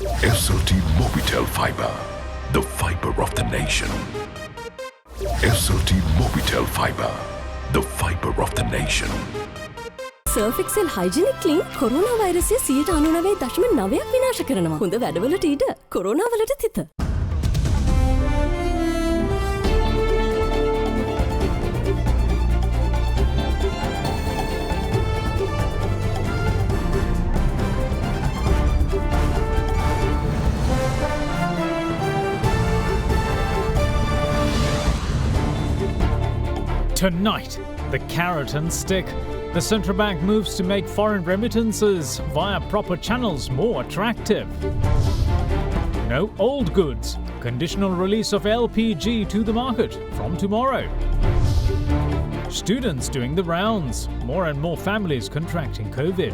SLT Mobitel Fiber, the fiber of the nation. SLT Mobitel Fiber, the fiber of the nation. Surf Excel Hygienic Clean corona වෛරසය 99.9ක් විනාශ කරනවා. හොඳ වැඩවලට ඊට කොරෝනා වලට තිත. Tonight, the carrot and stick. The central bank moves to make foreign remittances via proper channels more attractive. No old goods. Conditional release of LPG to the market from tomorrow. Students doing the rounds. More and more families contracting COVID.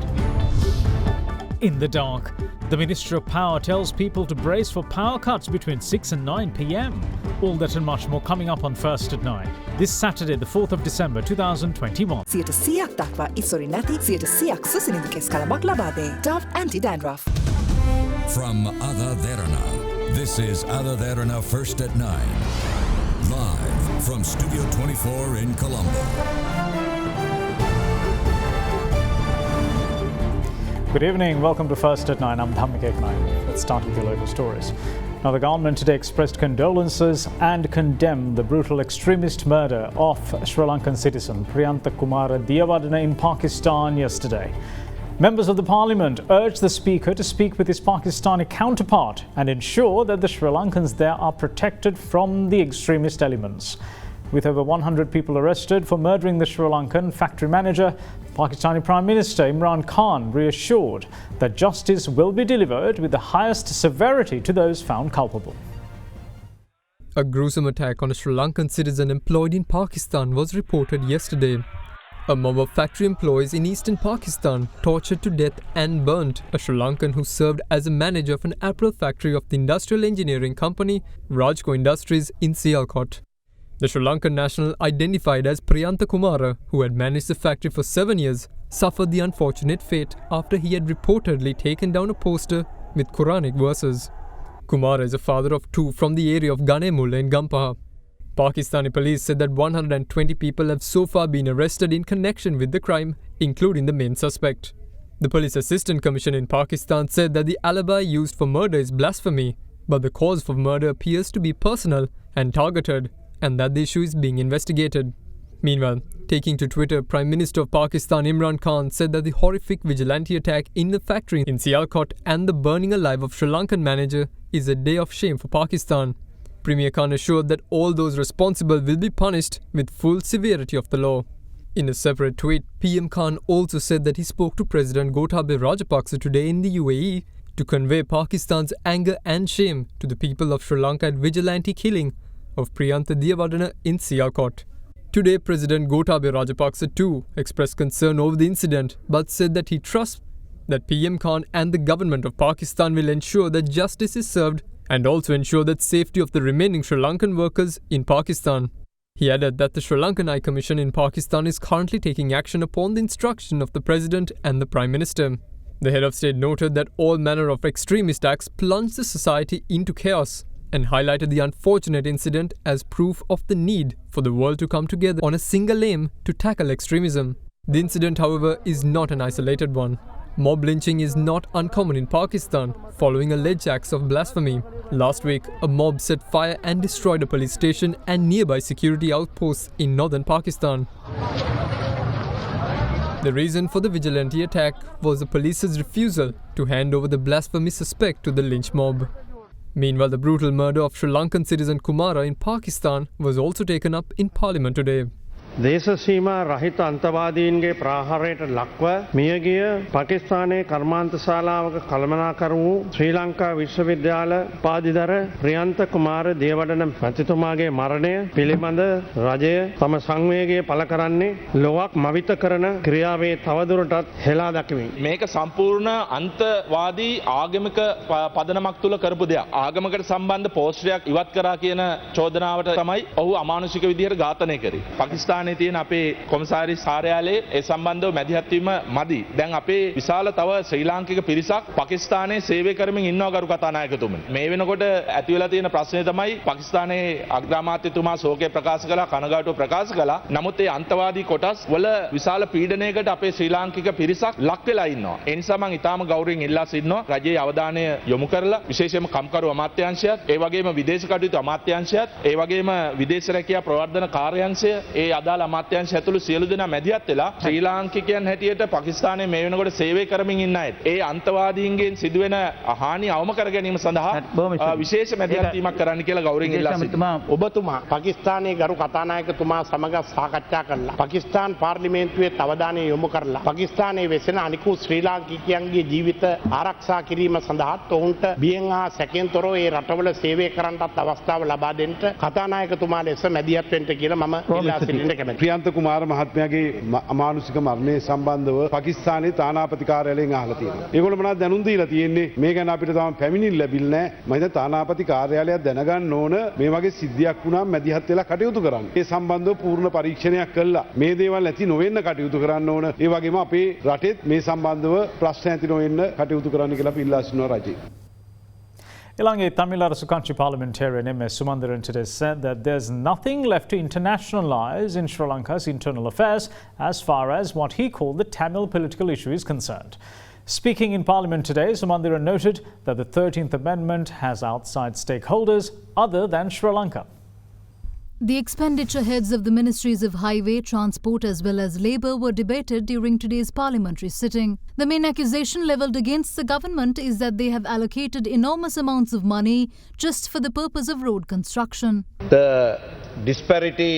In the dark, the Ministry of Power tells people to brace for power cuts between 6 and 9 p.m. All that and much more coming up on First at 9. This Saturday, the 4th of December 2021. Dove Anti-Dandruff. From AdaDerana, this is AdaDerana First at 9. Live from Studio 24 in Colombo. Good evening, welcome to First at 9. I'm Dhammik Eknaik. Let's start with the local stories. Now, the government today expressed condolences and condemned the brutal extremist murder of Sri Lankan citizen Priyantha Kumara Diyawadana in Pakistan yesterday. Members of the parliament urged the speaker to speak with his Pakistani counterpart and ensure that the Sri Lankans there are protected from the extremist elements. With over 100 people arrested for murdering the Sri Lankan factory manager, Pakistani Prime Minister Imran Khan reassured that justice will be delivered with the highest severity to those found culpable. A gruesome attack on a Sri Lankan citizen employed in Pakistan was reported yesterday. A mob of factory employees in eastern Pakistan tortured to death and burnt a Sri Lankan who served as a manager of an apparel factory of the industrial engineering company Rajco Industries in Sialkot. The Sri Lankan national, identified as Priyantha Kumara, who had managed the factory for 7 years, suffered the unfortunate fate after he had reportedly taken down a poster with Quranic verses. Kumara is a father of 2 from the area of Ganemulla in Gampaha. Pakistani police said that 120 people have so far been arrested in connection with the crime, including the main suspect. The Police Assistant Commissioner in Pakistan said that the alibi used for murder is blasphemy, but the cause for murder appears to be personal and targeted, and that the issue is being investigated. Meanwhile, taking to Twitter, Prime Minister of Pakistan Imran Khan said that the horrific vigilante attack in the factory in Sialkot and the burning alive of Sri Lankan manager is a day of shame for Pakistan. Premier Khan assured that all those responsible will be punished with full severity of the law. In a separate tweet, PM Khan also said that he spoke to President Gotabaya Rajapaksa today in the UAE to convey Pakistan's anger and shame to the people of Sri Lanka at vigilante killing of Priyantha Diyawadana in Sialkot. Today, President Gotabaya Rajapaksa too expressed concern over the incident but said that he trusts that PM Khan and the government of Pakistan will ensure that justice is served and also ensure that safety of the remaining Sri Lankan workers in Pakistan. He added that the Sri Lankan High Commission in Pakistan is currently taking action upon the instruction of the President and the Prime Minister. The head of state noted that all manner of extremist acts plunge the society into chaos and highlighted the unfortunate incident as proof of the need for the world to come together on a single aim to tackle extremism. The incident, however, is not an isolated one. Mob lynching is not uncommon in Pakistan following alleged acts of blasphemy. Last week, a mob set fire and destroyed a police station and nearby security outposts in northern Pakistan. The reason for the vigilante attack was the police's refusal to hand over the blasphemy suspect to the lynch mob. Meanwhile, the brutal murder of Sri Lankan citizen Kumara in Pakistan was also taken up in Parliament today. දේශසීමා රහිත අන්තවාදීන්ගේ ප්‍රාහාරයට ලක්ව මියගිය පාකිස්තානයේ කර්මාන්තශාලාවක කළමනාකරු වූ ශ්‍රී ලංකා විශ්වවිද්‍යාල උපාධිධර ප්‍රියන්ත කුමාර දේවඩන මැතිතුමාගේ මරණය පිළිබඳ රජය තම සංවේගය පළ කරන්නේ ලොවක් මවිත කරන ක්‍රියාවේ තවදුරටත් හෙලා දක්වමින් මේක සම්පූර්ණ අන්තවාදී ආගමික පදනමක් තුල කරපු දෙයක්. ආගමකට සම්බන්ධ පෝස්ටරයක් ඉවත් කරා කියන චෝදනාවට තමයි ඔහු අමානුෂික විදිහට ඝාතනය කරේ. පාකිස්තානයේ පාකිස්තානයේ තියෙන අපේ කොමසාරිස් කාර්යාලයේ ඒ සම්බන්ධව මැදිහත් වීම මදි. දැන් අපේ විශාල තව ශ්‍රී ලාංකික පිරිසක් පාකිස්තානයේ සේවය කරමින් ඉන්නවා ගරු කතානායකතුමනි. මේ වෙනකොට ඇති වෙලා තියෙන ප්‍රශ්නේ තමයි පාකිස්තානයේ අග්‍රාමාත්‍යතුමා ශෝකය ප්‍රකාශ කළා, කනගාටුව ප්‍රකාශ කළා. නමුත් ඒ අන්තවාදී කොටස් වල විශාල පීඩනයකට අපේ ශ්‍රී ලාංකික පිරිසක් ලක් වෙලා ඉන්නවා. ඒ නිසා මම ඊටාම ගෞරවයෙන් ඉල්ලා සිටිනවා රජයේ අවධානය යොමු කරලා විශේෂයෙන්ම කම්කරු අමාත්‍යාංශයත්, ඒ වගේම විදේශ කටයුතු අමාත්‍යාංශයත්, ඒ වගේම විදේශ රැකියා ප්‍රවර්ධන කාර්යාංශය, ඒ අදාළ අමාත්‍යාංශ ඇතුළු සියලු දෙනා මැදිහත් වෙලා ශ්‍රී ලාංකිකයන් හැටියට පාකිස්තානයේ මේ වෙනකොට සේවය කරමින් ඉන්න අය ඒ අන්තවාදීන්ගෙන් සිදුවෙන හානි අවම කර ගැනීම සඳහා විශේෂ මැදිහත් වීමක් කරන්න කියලා ගෞරවයෙන් ඉල්ලා සිටිනවා. ඔබතුමා පාකිස්තානයේ ගරු කතානායකතුමා සමග සාකච්ඡා කළා. පාකිස්තාන් පාර්ලිමේන්තුවේ අවධානය යොමු කරලා පාකිස්තානයේ වෙසෙන අනිකුත් ශ්‍රී ලාංකිකයන්ගේ ජීවිත ආරක්ෂා කිරීම සඳහා ඔවුන්ට බියෙන් හා සැකෙන් තොරව ඒ රටවල සේවය කරන්නත් අවස්ථාව ලබා දෙන්න කතානායකතුමා ලෙස මැදිහත් වෙන්න කියලා මම ඉල්ලා සිටින්න කැමැතියි. ප්‍රියන්ත කුමාර මහත්මයාගේ අමානුෂික මරණය සම්බන්ධව පාකිස්තානයේ තානාපති කාර්යාලයෙන් අහලා තියෙනවා. ඒගොල්ලෝ මොනවද දැනුම් දීලා තියෙන්නේ? මේ ගැන අපිට තාම පැමිණිලි ලැබිලා නැහැ. මම හිතන තානාපති කාර්යාලය දැනගන්න ඕන මේ වගේ සිද්ධියක් වුණාම මැදිහත් වෙලා කටයුතු කරන්න. ඒ සම්බන්ධව පූර්ණ පරීක්ෂණයක් කළා. මේ දේවල් ඇති නොවෙන්න කටයුතු කරන්න ඕන. ඒ වගේම අපේ රටෙත් මේ සම්බන්ධව ප්‍රශ්න ඇති නොවෙන්න කටයුතු කරන්න කියලා අපි ඉල්ලා සිටිනවා රජේ. Ilange Tamil Arasu Country parliamentarian M.S. Sumandaran today said that there's nothing left to internationalise in Sri Lanka's internal affairs as far as what he called the Tamil political issue is concerned. Speaking in Parliament today, Sumandaran noted that the 13th Amendment has outside stakeholders other than Sri Lanka. The expenditure heads of the Ministries of Highway, Transport as well as Labour were debated during today's parliamentary sitting. The main accusation levelled against the government is that they have allocated enormous amounts of money just for the purpose of road construction. The disparity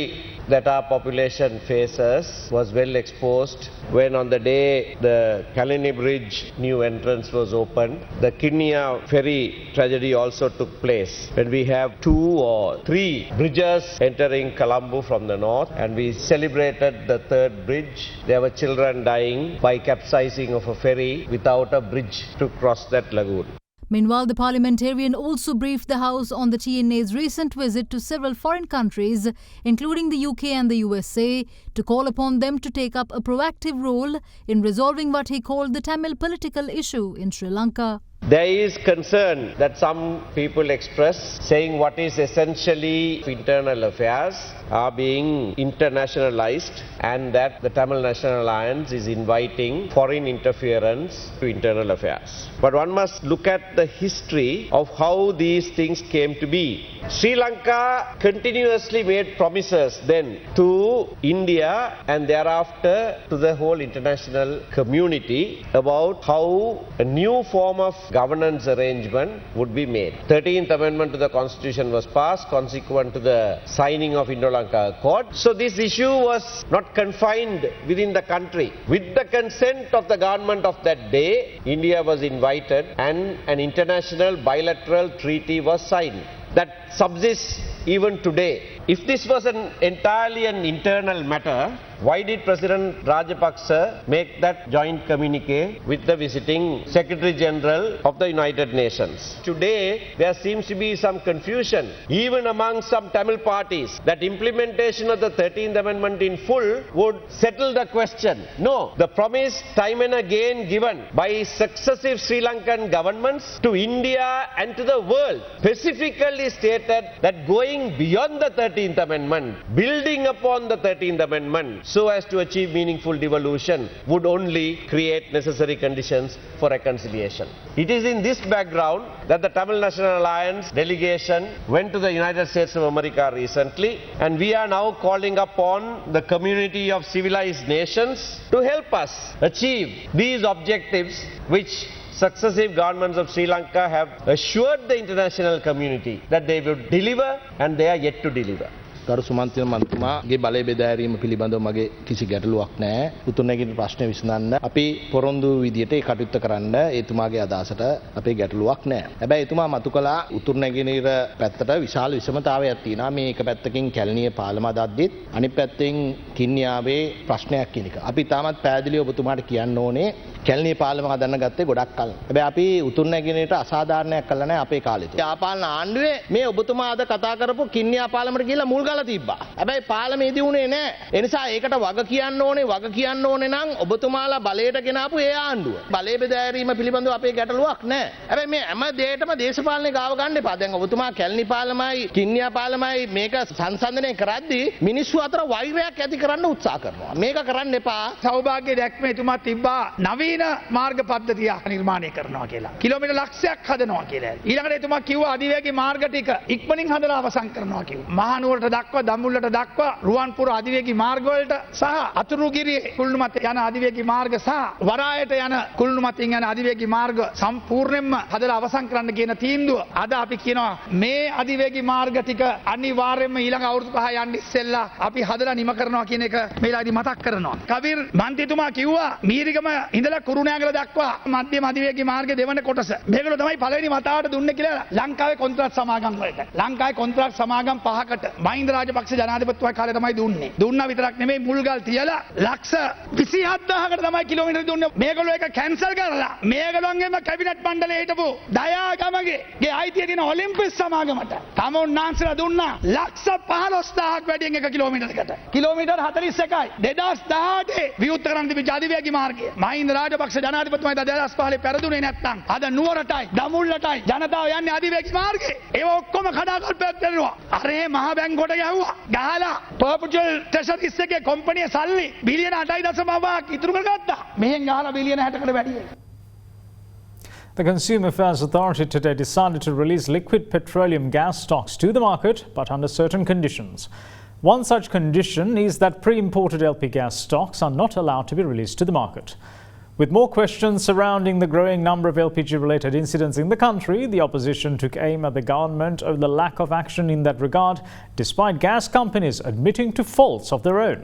that our population faces was well exposed when on the day the Kalini Bridge new entrance was opened. The Kinya ferry tragedy also took place when we have 2 or 3 bridges entering Colombo from the north, and we celebrated the 3rd bridge. There were children dying by capsizing of a ferry without a bridge to cross that lagoon. Meanwhile, the parliamentarian also briefed the House on the TNA's recent visit to several foreign countries, including the UK and the USA, to call upon them to take up a proactive role in resolving what he called the Tamil political issue in Sri Lanka. There is concern that some people express saying what is essentially internal affairs are being internationalized, and that the Tamil National Alliance is inviting foreign interference to internal affairs. But one must look at the history of how these things came to be. Sri Lanka continuously made promises then to India and thereafter to the whole international community about how a new form of governance arrangement would be made. 13th Amendment to the Constitution was passed consequent to the signing of Indo-Lanka Accord. So this issue was not confined within the country. With the consent of the government of that day, India was invited and an international bilateral treaty was signed. That subsists even today. If this was entirely an internal matter, why did President Rajapaksa make that joint communique with the visiting Secretary General of the United Nations? Today, there seems to be some confusion, even among some Tamil parties, that implementation of the 13th Amendment in full would settle the question. No, the promise time and again given by successive Sri Lankan governments to India and to the world specifically stated that going beyond the 13th Amendment, building upon the 13th Amendment, so as to achieve meaningful devolution would only create necessary conditions for reconciliation. It is in this background that the Tamil National Alliance delegation went to the United States of America recently, and we are now calling upon the community of civilized nations to help us achieve these objectives which successive governments of Sri Lanka have assured the international community that they would deliver, and they are yet to deliver. ගරු සුමන්ත්‍රණ මන්ත්‍රීතුමාගේ බලය බෙදා හැරීම පිළිබඳව මගේ කිසි ගැටලුවක් නැහැ. උතුරුනැගින ප්‍රශ්න විසඳන්න අපි පොරොන්දු විදියට ඒ කටයුත්ත කරන්න එතුමාගේ අදහසට අපේ ගැටලුවක් නැහැ. හැබැයි එතුමා මතු කළා උතුරුනැගිනීර පැත්තට විශාල විෂමතාවයක් තියෙනවා. මේ එක පැත්තකින් කැලණිය පාලම අදද්දිත් අනිත් පැත්තෙන් කින්නියාවේ ප්‍රශ්නයක් කියන එක. අපි තාමත් පැහැදිලිව ඔබතුමාට කියන්න ඕනේ කැලණිය පාලම හදන්න ගත්තේ ගොඩක් කලින්. හැබැයි අපි උතුරුනැගිනීරට අසාධාරණයක් කළා නැහැ අපේ කාලේ. යාපාලන ආණ්ඩුවේ මේ ඔබතුමා අද කතා කරපු කින්නියා පාලමට ගිහිල්ලා මුල් දාලා තිබ්බා. හැබැයි පාර්ලිමේන්තේ උනේ නැහැ. ඒ නිසා ඒකට වග කියන්න ඕනේ නම් ඔබතුමාලා බලයට ගෙනාපු ඒ ආණ්ඩුව. බලය බෙදෑරීම පිළිබඳව අපේ ගැටලුවක් නැහැ. හැබැයි මේ හැම දෙයකටම දේශපාලනේ ගාව ගන්න එපා. දැන් ඔබතුමා කැලණි පාලමයි, කින්නියා පාලමයි මේක සංසන්දනය කරද්දී මිනිස්සු අතර වෛරයක් ඇති කරන්න උත්සාහ කරනවා. මේක කරන්න එපා. සෞභාග්‍ය දැක්ම එතුමා තිබ්බා නවීන මාර්ග පද්ධතිය නිර්මාණය කරනවා කියලා. කිලෝමීටර් ලක්ෂයක් හදනවා කියලා. ඊළඟට එතුමා කිව්වා අධිවේගී මාර්ග ටික ඉක්මනින් හදලා අවසන් කරනවා කිව්වා. මහනුවරට දක්වා දඹුල්ලට දක්වා රුවන්පුර අධිවේගී මාර්ග වලට සහ අතුරුගිරියේ කුළුණුමත යන අධිවේගී මාර්ග සහ වරායට යන කුළුණුමතින් යන අධිවේගී මාර්ග සම්පූර්ණයෙන්ම හදලා අවසන් කරන්න කියන තීන්දුව අද අපි කියනවා මේ අධිවේගී මාර්ග ටික අනිවාර්යයෙන්ම ඊළඟ අවුරුදු 5 යන්න ඉස්සෙල්ලා අපි හදලා නිම කරනවා කියන එක මේලාදී මතක් කරනවා. කබීර් මන්ත්‍රීතුමා කිව්වා මීරිගම ඉඳලා කුරුණෑගල දක්වා මධ්‍යම අධිවේගී මාර්ගයේ දෙවන කොටස. මේගොල්ලෝ තමයි පළවෙනි වතාවට දුන්නේ කියලා ලංකාවේ කොන්ත්‍රාත් සමාගම් වලට. ලංකාවේ කොන්ත්‍රාත් සමාගම් 5කට මහින්ද රාජපක්ෂ ජනාධිපතිතුමා කාලේ තමයි දුන්නේ. දුන්නා විතරක් නෙමෙයි මුල්ගල් තියලා ලක්ෂ 27000කට තමයි කිලෝමීටර් දුන්නේ. මේගොල්ලෝ ඒක කැන්සල් කරලා මේගොල්ලන්ගේම කැබිනට් මණ්ඩලයේ හිටපු දයාගමගේ අයිතිය තියෙන ඔලිම්පික් සමාගමට තමුන්නාන්සලා දුන්නා ලක්ෂ 15000ක් වැඩියෙන් එක කිලෝමීටරයකට. කිලෝමීටර් 41යි. 2018 විවෘත කරන්න තිබිච්ච අධිවේගී මාර්ගය. මහින්ද රාජපක්ෂ ජනාධිපතිතුමා 2015 පෙරදුනේ නැත්නම් අද නුවරටයි දඹුල්ලටයි ජනතාව යන්නේ අධිවේගී මාර්ගේ. ඒව ඔක්කොම කඩාකල්පයක් කරනවා. අරේ මහ බැංකුවට ගැහුවා. ගහලා පර්පචුවල් ට්‍රෙෂරිස් එකේ කම්පැනි සල්ලි බිලියන 8.5ක් ඉතුරු කරගත්තා. මෙහෙන් ගහලා බිලියන 60කට වැඩි. The Consumer Affairs Authority today decided to release liquid petroleum gas stocks to the market, but under certain conditions. One such condition is that pre-imported LP gas stocks are not allowed to be released to the market. With more questions surrounding the growing number of LPG-related incidents in the country, the opposition took aim at the government over the lack of action in that regard, despite gas companies admitting to faults of their own.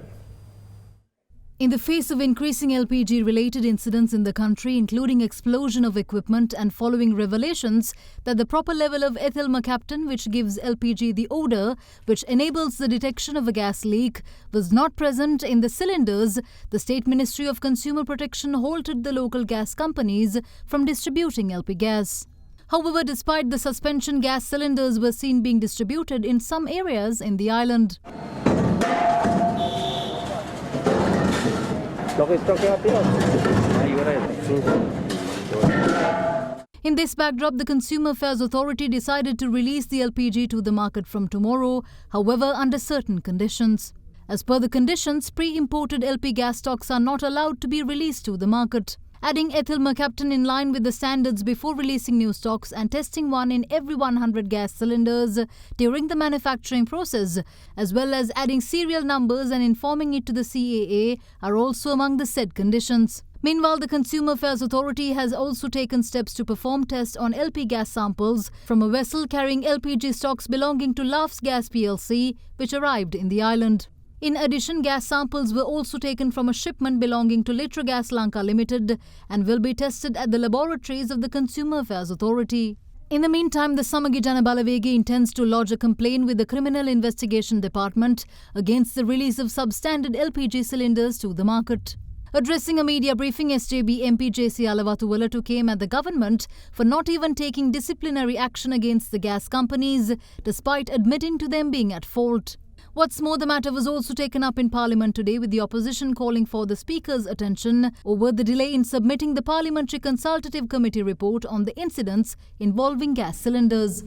In the face of increasing LPG-related incidents in the country, including explosion of equipment and following revelations that the proper level of ethyl mercaptan, which gives LPG the odour which enables the detection of a gas leak, was not present in the cylinders, the State Ministry of Consumer Protection halted the local gas companies from distributing LP gas. However, despite the suspension, gas cylinders were seen being distributed in some areas in the island. In this backdrop, the Consumer Affairs Authority decided to release the LPG to the market from tomorrow, however under certain conditions. As per the conditions, pre-imported LP gas stocks are not allowed to be released to the market. Adding ethyl mercaptan in line with the standards before releasing new stocks and testing one in every 100 gas cylinders during the manufacturing process, as well as adding serial numbers and informing it to the CAA are also among the said conditions. Meanwhile, the Consumer Affairs Authority has also taken steps to perform tests on LP gas samples from a vessel carrying LPG stocks belonging to Laughs Gas PLC, which arrived in the island. In addition, gas samples were also taken from a shipment belonging to Litragas Lanka Limited and will be tested at the laboratories of the Consumer Affairs Authority. In the meantime, the Samagi Jana Balavegi intends to lodge a complaint with the Criminal Investigation Department against the release of substandard LPG cylinders to the market. Addressing a media briefing, SJB MP JC Alavatuwala took aim at the government for not even taking disciplinary action against the gas companies, despite admitting to them being at fault. What's more, the matter was also taken up in Parliament today, with the opposition calling for the Speaker's attention over the delay in submitting the Parliamentary Consultative Committee report on the incidents involving gas cylinders.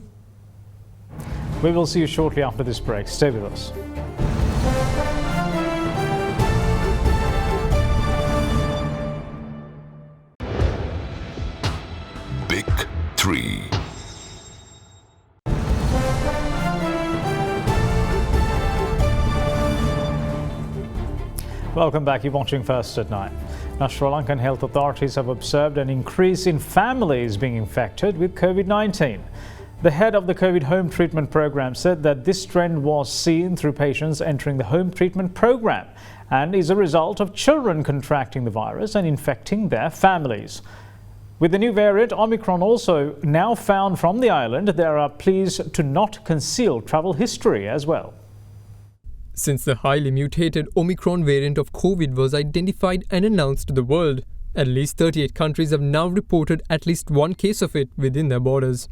We will see you shortly after this break. Stay with us. Big 3. Welcome back. You're watching First at 9. Now, Sri Lankan health authorities have observed an increase in families being infected with COVID-19. The head of the COVID home treatment program said that this trend was seen through patients entering the home treatment program and is a result of children contracting the virus and infecting their families. With the new variant Omicron also now found from the island, there are pleas to not conceal travel history as well. Since the highly mutated Omicron variant of COVID was identified and announced to the world, at least 38 countries have now reported at least one case of it within their borders.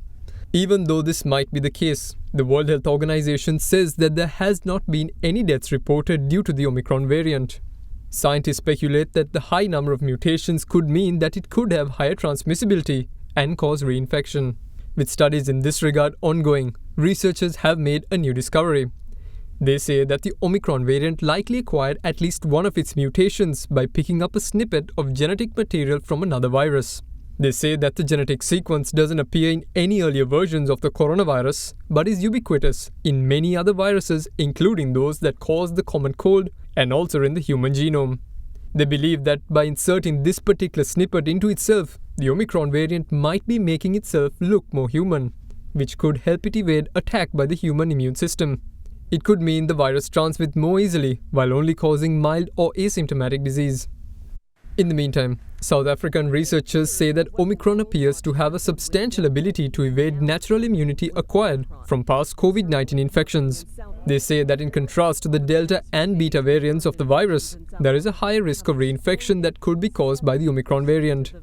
Even though this might be the case, the World Health Organization says that there has not been any deaths reported due to the Omicron variant. Scientists speculate that the high number of mutations could mean that it could have higher transmissibility and cause reinfection. With studies in this regard ongoing, researchers have made a new discovery. They say that the Omicron variant likely acquired at least one of its mutations by picking up a snippet of genetic material from another virus. They say that the genetic sequence doesn't appear in any earlier versions of the coronavirus, but is ubiquitous in many other viruses, including those that cause the common cold and also in the human genome. They believe that by inserting this particular snippet into itself, the Omicron variant might be making itself look more human, which could help it evade attack by the human immune system. It could mean the virus transmits more easily while only causing mild or asymptomatic disease. In the meantime, South African researchers say that Omicron appears to have a substantial ability to evade natural immunity acquired from past COVID-19 infections. They say that in contrast to the Delta and Beta variants of the virus, there is a higher risk of reinfection that could be caused by the Omicron variant.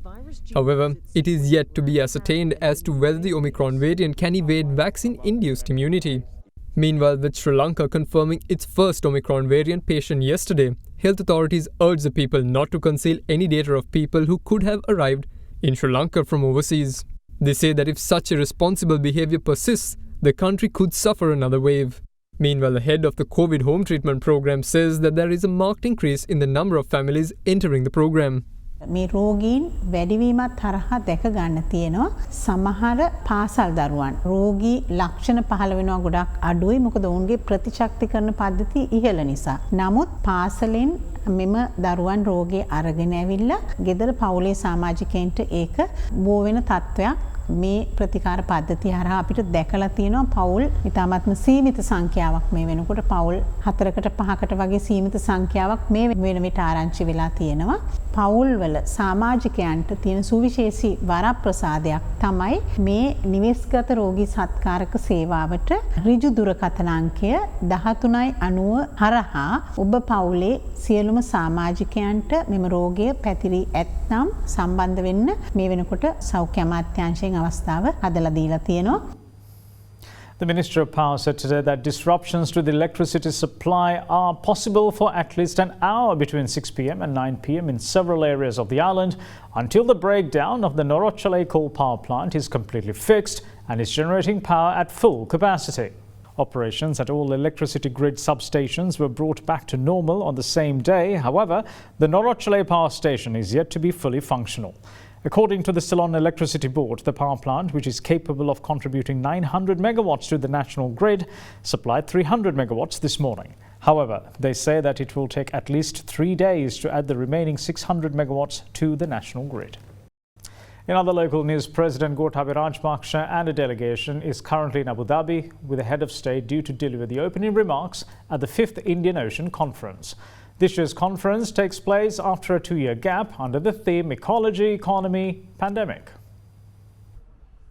However, it is yet to be ascertained as to whether the Omicron variant can evade vaccine-induced immunity. Meanwhile, with Sri Lanka confirming its first Omicron variant patient yesterday, health authorities urge the people not to conceal any data of people who could have arrived in Sri Lanka from overseas. They say that if such irresponsible behavior persists, the country could suffer another wave. Meanwhile, the head of the COVID home treatment program says that there is a marked increase in the number of families entering the program. මේ රෝගීන් වැඩිවීමත් හරහා දැක ගන්න තියෙනවා සමහර පාසල් දරුවන් රෝගී ලක්ෂණ පහළ වෙනවා ගොඩක් අඩුයි මොකද ඔවුන්ගේ ප්‍රතිශක්තිකරණ පද්ධතිය ඉහළ නිසා. නමුත් පාසලෙන් මෙම දරුවන් රෝගේ අරගෙන ඇවිල්ලා ගෙදර පවුලේ සමාජිකයන්ට ඒක බෝ වෙන තත්ත්වයක් මේ ප්‍රතිකාර පද්ධතිය හරහා අපිට දැකලා තියෙනවා පවුල් ඉතාමත්ම සීමිත සංඛ්‍යාවක් මේ වෙනකොට පවුල් 4කට 5කට වගේ සීමිත සංඛ්‍යාවක් මේ වෙන විට ආරංචි වෙලා තියෙනවා. පවුල් වල සමාජිකයන්ට තියෙන සුවිශේෂී වරප්‍රසාදයක් තමයි මේ නිවෙස්ගත රෝගී සත්කාරක සේවාවට ඍජු දුරකථන අංකය 1390 හරහා ඔබ පවුලේ සියලුම සමාජිකයන්ට මෙම රෝගය පැතිරී ඇත්නම් සම්බන්ධ වෙන්න මේ වෙනකොට සෞඛ්‍ය අමාත්‍යාංශයෙන් අවස්ථාව හදලා දීලා තියෙනවා. The Minister of Power said today that disruptions to the electricity supply are possible for at least an hour between 6 p.m. and 9 p.m. in several areas of the island until the breakdown of the Norochalai coal power plant is completely fixed and is generating power at full capacity. Operations at all electricity grid substations were brought back to normal on the same day. However, the Norochalai power station is yet to be fully functional. According to the Ceylon Electricity Board, the power plant, which is capable of contributing 900 megawatts to the national grid, supplied 300 megawatts this morning. However, they say that it will take at least 3 days to add the remaining 600 megawatts to the national grid. In other local news, President Gotabaya Rajapaksa and a delegation is currently in Abu Dhabi with the head of state due to deliver the opening remarks at the 5th Indian Ocean Conference. This year's conference takes place after a 2-year gap under the theme Ecology, Economy, Pandemic.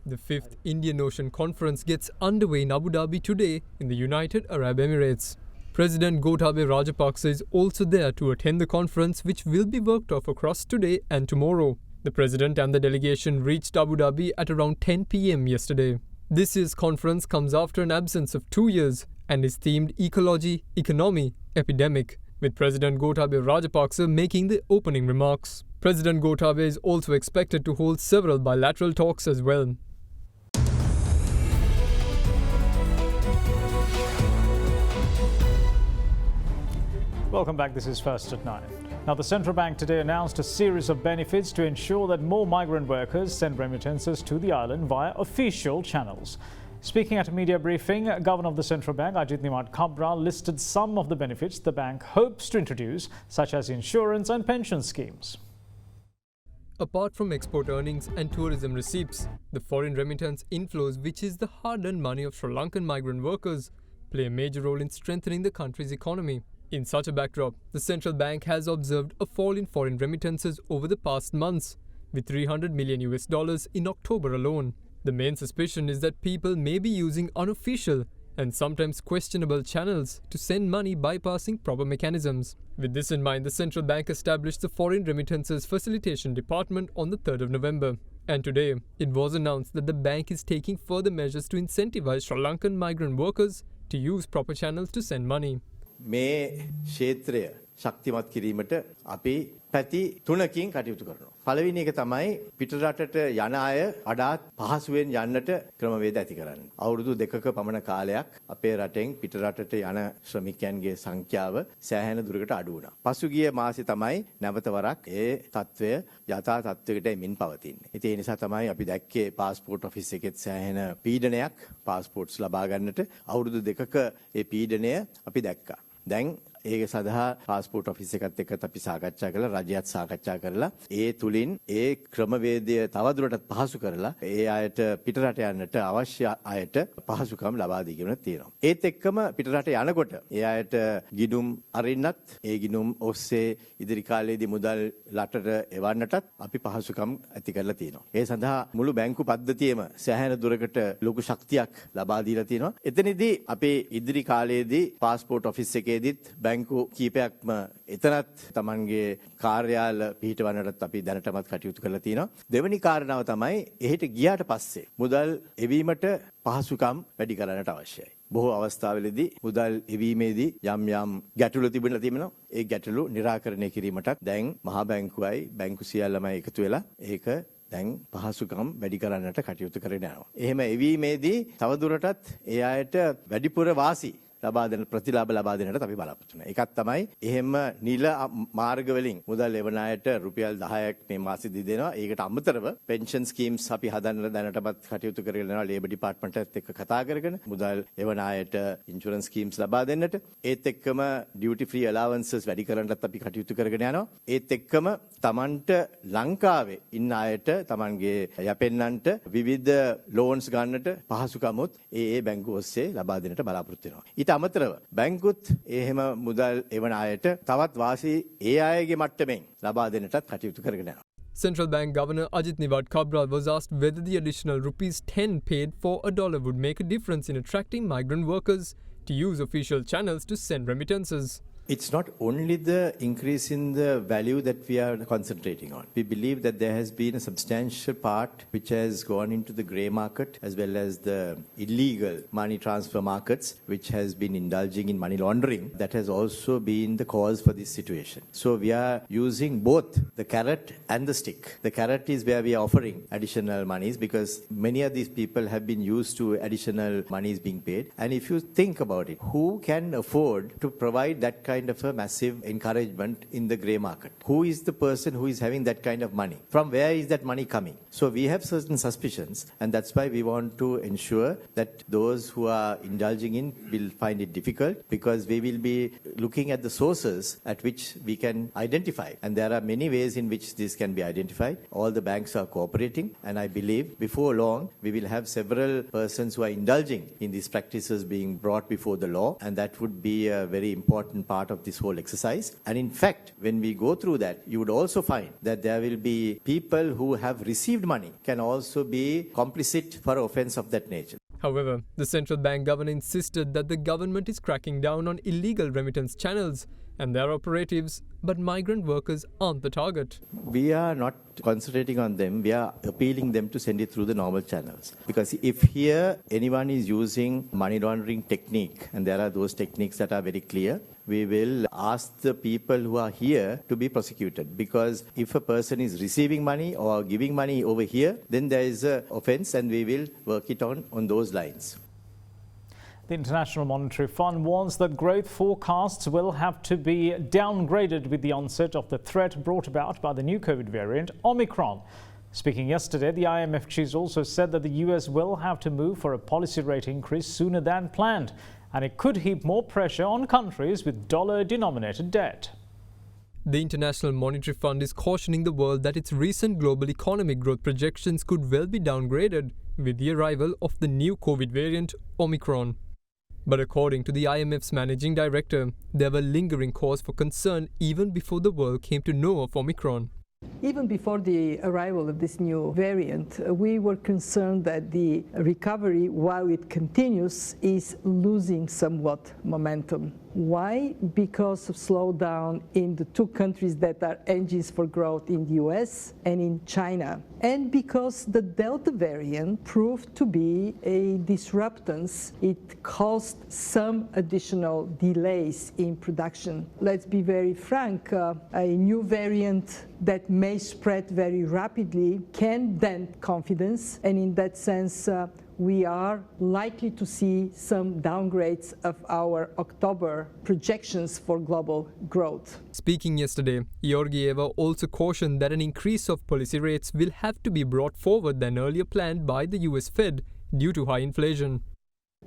The 5th Indian Ocean Conference gets underway in Abu Dhabi today in the United Arab Emirates. President Gotabaya Rajapaksa is also there to attend the conference, which will be worked off across today and tomorrow. The President and the delegation reached Abu Dhabi at around 10 p.m. yesterday. This year's conference comes after an absence of 2 years and is themed Ecology, Economy, Epidemic, with President Gotabaya Rajapaksa making the opening remarks. President Gotabaya is also expected to hold several bilateral talks as well. Welcome back. This is First at 9. Now, the central bank today announced a series of benefits to ensure that more migrant workers send remittances to the island via official channels. Speaking at a media briefing, Governor of the Central Bank, Ajit Nimad Kabra, listed some of the benefits the bank hopes to introduce, such as insurance and pension schemes. Apart from export earnings and tourism receipts, the foreign remittance inflows, which is the hard-earned money of Sri Lankan migrant workers, play a major role in strengthening the country's economy. In such a backdrop, the central bank has observed a fall in foreign remittances over the past months, with $300 million in October alone. The main suspicion is that people may be using unofficial and sometimes questionable channels to send money bypassing proper mechanisms. With this in mind, the central bank established the Foreign Remittances Facilitation Department on the 3rd of November. And today, it was announced that the bank is taking further measures to incentivize Sri Lankan migrant workers to use proper channels to send money. මේ ක්ෂේත්‍රය ශක්තිමත් කිරීමට අපි පැති තුනකින් කටයුතු කරනවා. පළවෙනි එක තමයි පිටරටට යන අය වඩාත් පහසුවෙන් යන්නට ක්‍රමවේද ඇති කරන්න. අවුරුදු 2ක පමණ කාලයක් අපේ රටෙන් පිටරටට යන ශ්‍රමිකයන්ගේ සංඛ්‍යාව සෑහෙන දුරකට අඩු වුණා. පසුගිය මාසෙ තමයි නැවත වරක් ඒ තත්ත්වය යථා තත්ත්වයකට එමින් පවතින්නේ. ඉතින් ඒ නිසා තමයි අපි දැක්කේ පාස්පෝර්ට් ඔෆිස් එකෙත් සෑහෙන පීඩනයක් පාස්පෝර්ට්ස් ලබා ගන්නට අවුරුදු 2ක ඒ පීඩනය අපි දැක්කා. දැන් ඒක සඳහා පාස්පෝර්ට් ඔෆිස් එකත් එක්කත් අපි සාකච්ඡා කළා රජයත් සාකච්ඡා කරලා ඒ තුලින් ඒ ක්‍රමවේදය තවදුරටත් පහසු කරලා ඒ අයට පිටරට යන්නට අවශ්‍ය අයට පහසුකම් ලබා දීගෙන තියෙනවා. ඒත් එක්කම පිටරට යනකොට ඒ අයට ගිණුම් අරින්නත් ඒ ගිණුම් ඔස්සේ ඉදිරි කාලයේදී මුදල් රටට එවන්නටත් අපි පහසුකම් ඇති කරලා තියෙනවා. ඒ සඳහා මුළු බැංකු පද්ධතියම සෑහෙන දුරකට ලොකු ශක්තියක් ලබා දීලා තියෙනවා. එතනදී අපි ඉදිරි කාලයේදී පාස්පෝර්ට් ඔෆිස් එකේදීත් බැංකු කීපයක්ම එතනත් Tamanගේ කාර්යාල පිහිටවන්නටත් අපි දැනටමත් කටයුතු කරලා තියෙනවා. දෙවෙනි කාරණාව තමයි එහෙට ගියාට පස්සේ මුදල් එවීමට පහසුකම් වැඩි කරන්නට අවශ්‍යයි. බොහෝ අවස්ථාවලදී මුදල් එවීමේදී යම් ගැටලු තිබෙනවා. ඒ ගැටලු निराකරණය කිරීමටත් දැන් මහා බැංකුවයි බැංකු සියල්ලම එකතු වෙලා ඒක දැන් පහසුකම් වැඩි කරන්නට කටයුතු කරගෙන යනවා. එහෙම එවීමේදී තවදුරටත් ඒ අයට වැඩිපුර වාසි ලබා දෙන ප්‍රතිලාභ ලබා දෙන්නට අපි බලාපොරොත්තු වෙනවා. ඒකත් තමයි එහෙම නිල මාර්ග වලින් මුදල් එවන අයට රුපියල් 10ක් මේ මාසෙදි දෙනවා. ඒකට අමතරව පෙන්ෂන් ස්කීම්ස් අපි හදන්න දැනටමත් කටයුතු කරගෙන යනවා. ලේබර් ඩිපාර්ට්මන්ට් එකත් එක්ක කතා කරගෙන මුදල් එවන අයට ඉන්ෂුරන්ස් ස්කීම්ස් ලබා දෙන්නට. ඒත් එක්කම ඩියුටි ෆ්‍රී අලාවන්සස් වැඩි කරන්නත් අපි කටයුතු කරගෙන යනවා. ඒත් එක්කම Tamanට ලංකාවේ ඉන්න අයට Tamanගේ යැපෙන්නන්ට විවිධ ලෝන්ස් ගන්නට පහසුකමුත් ඒ බැංකුව ඔස්සේ ලබා දෙන්නට බලාපොරොත්තු වෙනවා. ඊට අමතරව බැංකුත් එහෙම මුදල් එවන අයට තවත් වාසි ඒ අයගේ මට්ටමින් ලබා දෙන්නටත් කටයුතු කරගෙන යනවා. Central Bank Governor Ajit Nivard Kabral was asked whether the additional rupees 10 paid for $1 would make a difference in attracting migrant workers to use official channels to send remittances. It's not only the increase in the value that we are concentrating on. We believe that there has been a substantial part which has gone into the grey market as well as the illegal money transfer markets which has been indulging in money laundering. That has also been the cause for this situation. So we are using both the carrot and the stick. The carrot is where we are offering additional monies because many of these people have been used to additional monies being paid. And if you think about it, who can afford to provide that kind of a massive encouragement in the grey market? Who is the person who is having that kind of money? From where is that money coming? So we have certain suspicions and that's why we want to ensure that those who are indulging in will find it difficult because we will be looking at the sources at which we can identify. And there are many ways in which this can be identified. All the banks are cooperating and I believe before long we will have several persons who are indulging in these practices being brought before the law, and that would be a very important part of this whole exercise. And in fact, when we go through that, you would also find that there will be people who have received money can also be complicit for offence of that nature. However, the central bank governor insisted that the government is cracking down on illegal remittance channels and their operatives, but migrant workers aren't the target. We are not concentrating on them, we are appealing them to send it through the normal channels. Because if here anyone is using money laundering technique, and there are those techniques that are very clear, we will ask the people who are here to be prosecuted. Because if a person is receiving money or giving money over here, then there is an offence and we will work it on those lines. The International Monetary Fund warns that growth forecasts will have to be downgraded with the onset of the threat brought about by the new COVID variant, Omicron. Speaking yesterday, the IMF chief also said that the US will have to move for a policy rate increase sooner than planned, and it could heap more pressure on countries with dollar-denominated debt. The International Monetary Fund is cautioning the world that its recent global economic growth projections could well be downgraded with the arrival of the new COVID variant, Omicron. But according to the IMF's managing director, there were lingering cause for concern even before the world came to know of Omicron. Even before the arrival of this new variant, we were concerned that the recovery, while it continues, is losing somewhat momentum. Why? Because of slowdown in the two countries that are engines for growth in the US and in China. And because the Delta variant proved to be a disruptance, it caused some additional delays in production. Let's be very frank, a new variant that may spread very rapidly can dent confidence, and in that sense, we are likely to see some downgrades of our October projections for global growth. Speaking yesterday, Georgieva also cautioned that an increase of policy rates will have to be brought forward than earlier planned by the US Fed due to high inflation.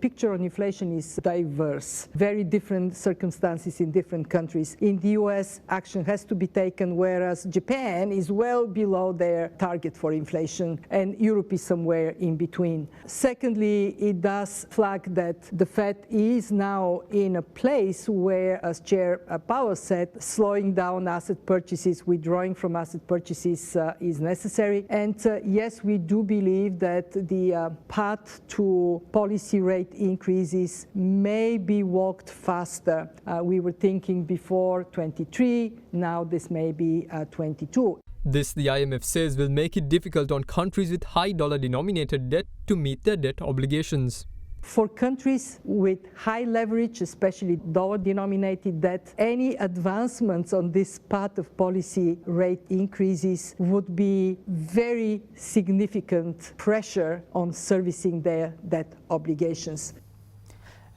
Picture on inflation is diverse, very different circumstances in different countries. In the US, action has to be taken, whereas Japan is well below their target for inflation, and Europe is somewhere in between. Secondly, it does flag that the Fed is now in a place where, as Chair Powell said, slowing down asset purchases, withdrawing from asset purchases is necessary. And yes, we do believe that the path to policy rate increases may be walked faster. We were thinking before 23, now this may be 22. This, the IMF says, will make it difficult on countries with high dollar-denominated debt to meet their debt obligations. For countries with high leverage, especially dollar-denominated debt, any advancements on this path of policy rate increases would be very significant pressure on servicing their debt obligations.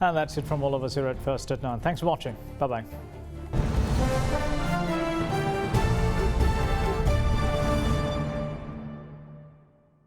And that's it from all of us here at First at 9. Thanks for watching. Bye-bye.